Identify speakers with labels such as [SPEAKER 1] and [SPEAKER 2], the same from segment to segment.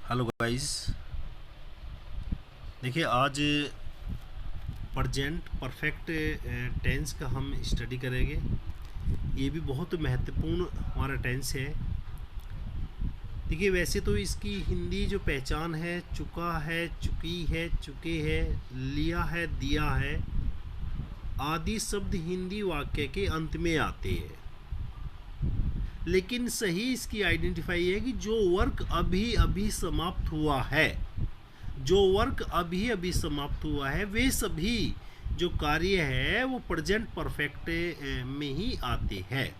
[SPEAKER 1] Hello guys. देखिए आज present perfect tense का हम स्टडी करेंगे। ये भी बहुत महत्वपूर्ण हमारा टेंस है। देखिए वैसे तो इसकी हिंदी जो पहचान है चुका है, चुकी है, चुके है, लिया है, दिया है आदि शब्द हिंदी वाक्य के अंत में आते हैं। लेकिन सही इसकी आइडेंटिफाई है कि जो वर्क अभी अभी समाप्त हुआ है, जो वर्क अभी अभी समाप्त हुआ है, वे सभी जो कार्य है वो प्रेजेंट परफेक्ट में ही आते हैं।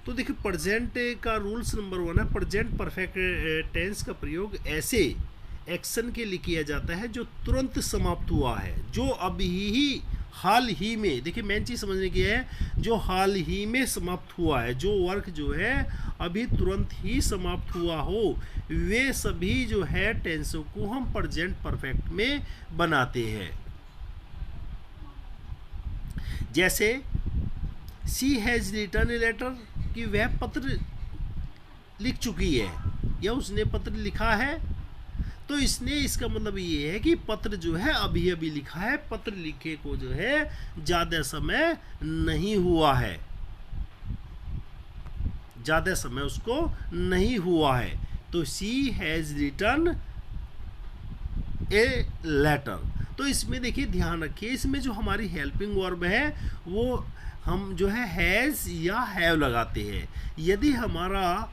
[SPEAKER 1] तो देखिए प्रेजेंट का रूल्स नंबर 1 है, प्रेजेंट परफेक्ट टेंस का प्रयोग ऐसे एक्शन के लिए किया जाता है जो तुरंत समाप्त हुआ है, जो अभी ही हाल ही में, देखिए मेन चीज़ समझने की है, जो हाल ही में समाप्त हुआ है, जो वर्क जो है अभी तुरंत ही समाप्त हुआ हो, वे सभी जो है टेंसों को हम प्रेजेंट परफेक्ट में बनाते हैं। जैसे she has written a letter, कि वह पत्र लिख चुकी है या उसने पत्र लिखा है। तो इसने, इसका मतलब ये है कि पत्र जो है अभी अभी लिखा है, पत्र लिखे को जो है ज़्यादा समय नहीं हुआ है, ज़्यादा समय उसको नहीं हुआ है। तो she has written a letter. तो इसमें देखिए ध्यान रखिए, इसमें जो हमारी हेल्पिंग वर्ब है वो हम जो है हैज़ या हैव लगाते हैं। यदि हमारा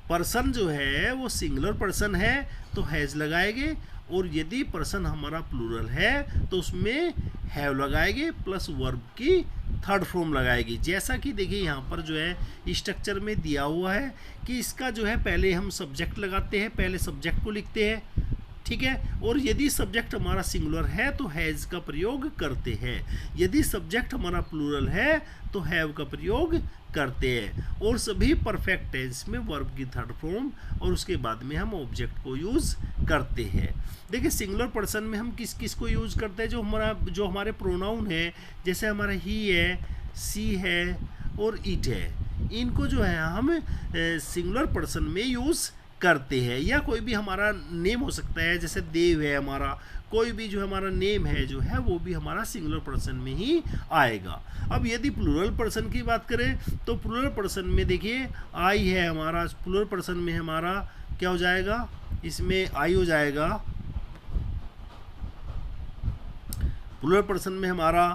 [SPEAKER 1] पर्सन जो है वो सिंगुलर पर्सन है तो हैज़ लगाएंगे, और यदि पर्सन हमारा प्लूरल है तो उसमें हैव लगाएंगे प्लस वर्ब की थर्ड फॉर्म लगाएगी। जैसा कि देखिए यहाँ पर जो है स्ट्रक्चर में दिया हुआ है कि इसका जो है पहले हम सब्जेक्ट लगाते हैं, पहले सब्जेक्ट को लिखते हैं, ठीक है। और यदि सब्जेक्ट हमारा सिंगुलर है तो हैज़ का प्रयोग करते हैं, यदि सब्जेक्ट हमारा प्लूरल है तो हैव का प्रयोग करते हैं। और सभी परफेक्ट टेंस में वर्ब की थर्ड फॉर्म और उसके बाद में हम ऑब्जेक्ट को यूज़ करते हैं। देखिए सिंगुलर पर्सन में हम किस किस को यूज़ करते हैं, जो हमारे प्रोनाउन है, जैसे हमारा ही है, सी है और इट है, इनको जो है हम सिंगुलर पर्सन में यूज़ करते हैं। या कोई भी हमारा नेम हो सकता है, जैसे देव है हमारा, कोई भी जो हमारा नेम है जो है वो भी हमारा सिंगुलर पर्सन में ही आएगा। अब यदि प्लूरल पर्सन की बात करें तो प्लूरल पर्सन में देखिए आई है हमारा, प्लूरल पर्सन में हमारा क्या हो जाएगा, इसमें आई हो जाएगा, प्लूरल पर्सन में हमारा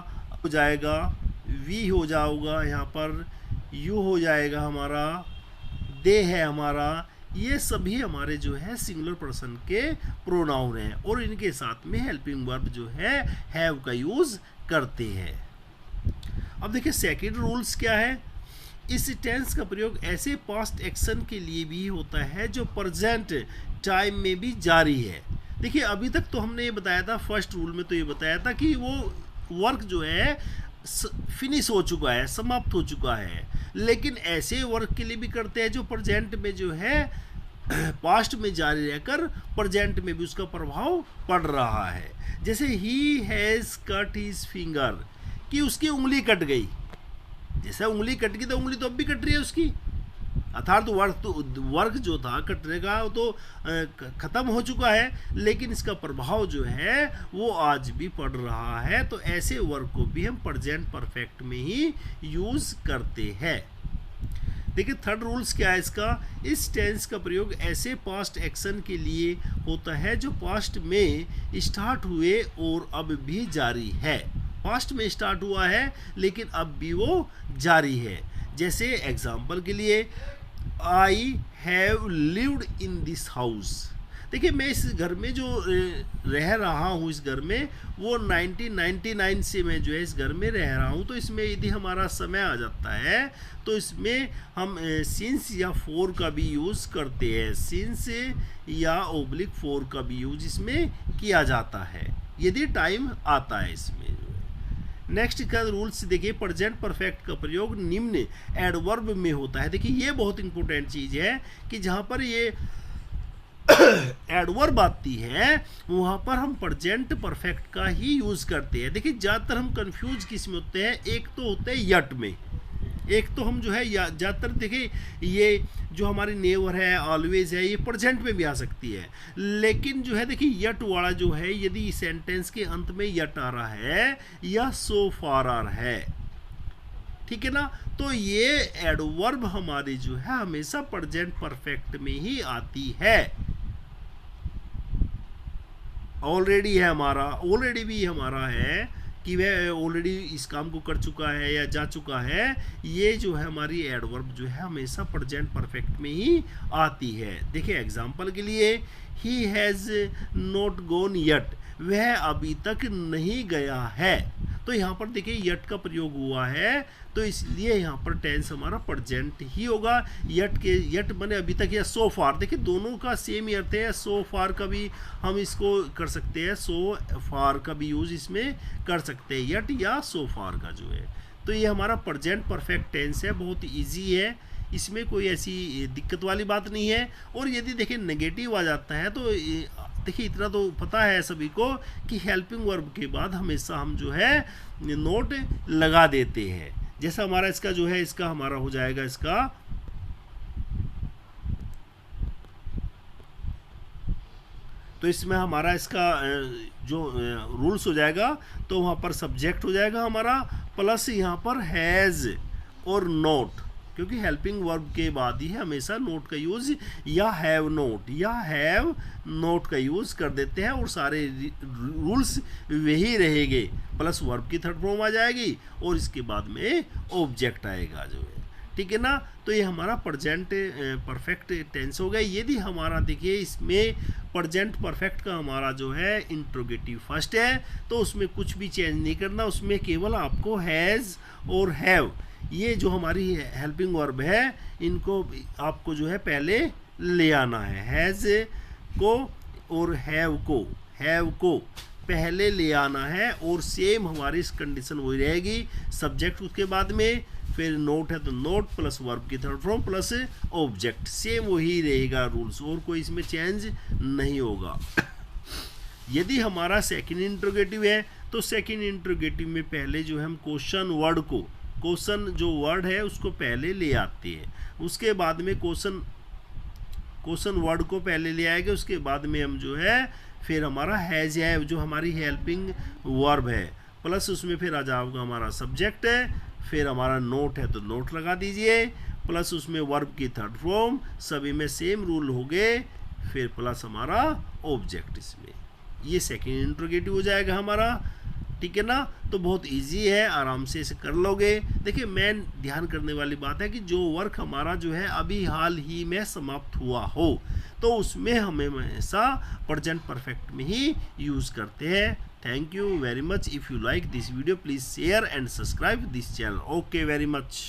[SPEAKER 1] हो जाएगा, वी हो जाएगा, यहाँ पर यू हो जाएगा, हमारा दे है हमारा। ये सभी हमारे जो है सिंगुलर पर्सन के प्रोनाउन हैं और इनके साथ में हेल्पिंग वर्ब जो है हैव का यूज़ करते हैं। अब देखिए सेकंड रूल्स क्या है, इस टेंस का प्रयोग ऐसे पास्ट एक्शन के लिए भी होता है जो प्रेजेंट टाइम में भी जारी है। देखिए अभी तक तो हमने ये बताया था, फर्स्ट रूल में तो ये बताया था कि वो वर्क जो है फिनिश हो चुका है, समाप्त हो चुका है, लेकिन ऐसे वर्क के लिए भी करते हैं जो प्रेजेंट में जो है पास्ट में जारी रहकर प्रेजेंट में भी उसका प्रभाव पड़ रहा है। जैसे he has cut his finger, कि उसकी उंगली कट गई, जैसे उंगली कट गई तो उंगली तो अब भी कट रही है उसकी, अर्थात वर्क जो था कटने का वो तो ख़त्म हो चुका है, लेकिन इसका प्रभाव जो है वो आज भी पड़ रहा है। तो ऐसे वर्क को भी हम प्रेजेंट परफेक्ट में ही यूज़ करते हैं। देखिए थर्ड रूल्स क्या है इसका, इस टेंस का प्रयोग ऐसे पास्ट एक्शन के लिए होता है जो पास्ट में स्टार्ट हुए और अब भी जारी है। पास्ट में स्टार्ट हुआ है लेकिन अब भी वो जारी है। जैसे एग्जाम्पल के लिए I have lived in this house, देखिए मैं इस घर में जो रह रहा हूँ, इस घर में वो 1999 से मैं जो है इस घर में रह रहा हूँ। तो इसमें यदि हमारा समय आ जाता है तो इसमें हम सिंस या फॉर का भी यूज़ करते हैं, सिंस या ओब्लिक फॉर का भी यूज इसमें किया जाता है यदि टाइम आता है इसमें। नेक्स्ट का रूल्स देखिए, प्रेजेंट परफेक्ट का प्रयोग निम्न एडवर्ब में होता है। देखिए ये बहुत इंपॉर्टेंट चीज़ है कि जहाँ पर ये एडवर्ब आती है वहाँ पर हम प्रेजेंट परफेक्ट का ही यूज़ करते हैं। देखिए ज़्यादातर हम कंफ्यूज किस में होते हैं, एक तो होते हैं यट में, एक तो हम जो है ज़्यादातर देखिए ये जो हमारी नेवर है, ऑलवेज है, ये प्रेजेंट में भी आ सकती है, लेकिन जो है देखिए यट वाला जो है यदि सेंटेंस के अंत में यट आ रहा है या सो फार आ रहा है, ठीक है ना, तो ये एडवर्ब हमारी जो है हमेशा प्रेजेंट परफेक्ट में ही आती है। ऑलरेडी है हमारा, ऑलरेडी भी हमारा है कि वह ऑलरेडी इस काम को कर चुका है या जा चुका है, ये जो है हमारी एडवर्ब जो है हमेशा प्रेजेंट परफेक्ट में ही आती है। देखिए एग्जांपल के लिए, he has not gone yet, वह अभी तक नहीं गया है, तो यहाँ पर देखिए यट का प्रयोग हुआ है, तो इसलिए यहाँ पर टेंस हमारा प्रेजेंट ही होगा। यट बने अभी तक या सो फार, देखिए दोनों का सेम ही अर्थ है। सो फार का भी हम इसको कर सकते हैं, सो फार का भी यूज इसमें कर सकते हैं, यट या सो फार का जो है। तो ये हमारा प्रेजेंट परफेक्ट टेंस है, बहुत ईजी है, इसमें कोई ऐसी दिक्कत वाली बात नहीं है। और यदि देखिए नेगेटिव आ जाता है तो देखिए इतना तो पता है सभी को कि हेल्पिंग वर्ब के बाद हमेशा हम जो है नोट लगा देते हैं। जैसा हमारा इसका जो है, इसका हमारा हो जाएगा इसका तो इसमें हमारा इसका जो रूल्स हो जाएगा, तो वहाँ पर सब्जेक्ट हो जाएगा हमारा प्लस यहाँ पर हैज़ और नोट, क्योंकि हेल्पिंग वर्ब के बाद ही हमेशा नोट का यूज या हैव नोट या हैव नोट का यूज कर देते हैं, और सारे रूल्स वही रहेंगे। प्लस वर्ब की थर्ड फॉर्म आ जाएगी और इसके बाद में ऑब्जेक्ट आएगा जो है, ठीक है ना। तो ये हमारा प्रेजेंट परफेक्ट टेंस हो गया। यदि हमारा देखिए इसमें प्रेजेंट परफेक्ट का हमारा जो है इंट्रोगेटिव फर्स्ट है, तो उसमें कुछ भी चेंज नहीं करना, उसमें केवल आपको हैज़ और हैव, ये जो हमारी हेल्पिंग वर्ब है, इनको आपको जो है पहले ले आना है। हैज़ को और हैव को पहले ले आना है, और सेम हमारी इस कंडीशन वही रहेगी, सब्जेक्ट उसके बाद में, फिर नोट है तो नोट प्लस वर्ब की third form plus object, same वही रहेगा रूल्स, और कोई इसमें चेंज नहीं होगा। यदि हमारा सेकंड इंट्रोगेटिव है, तो सेकंड इंट्रोगेटिव में पहले जो है हम क्वेश्चन जो वर्ड है उसको पहले ले आते हैं, उसके बाद में क्वेश्चन वर्ड को पहले ले आएंगे, उसके बाद में हम जो है फिर हमारा हैज़ है जो हमारी हेल्पिंग वर्ब है, प्लस उसमें फिर आ जाएगा हमारा सब्जेक्ट है, फिर हमारा नोट है तो नोट लगा दीजिए, प्लस उसमें वर्ब की थर्ड फॉर्म, सभी में सेम रूल हो गए, फिर प्लस हमारा ऑब्जेक्ट, इसमें ये सेकंड इंट्रोगेटिव हो जाएगा हमारा, ठीक है ना। तो बहुत इजी है, आराम से इसे कर लोगे। देखिए मेन ध्यान करने वाली बात है कि जो वर्क हमारा जो है अभी हाल ही में समाप्त हुआ हो, तो उसमें हमें हमेशा प्रेजेंट परफेक्ट में ही यूज करते हैं। Thank you very much. If you like this video please share and subscribe this channel. Okay very much.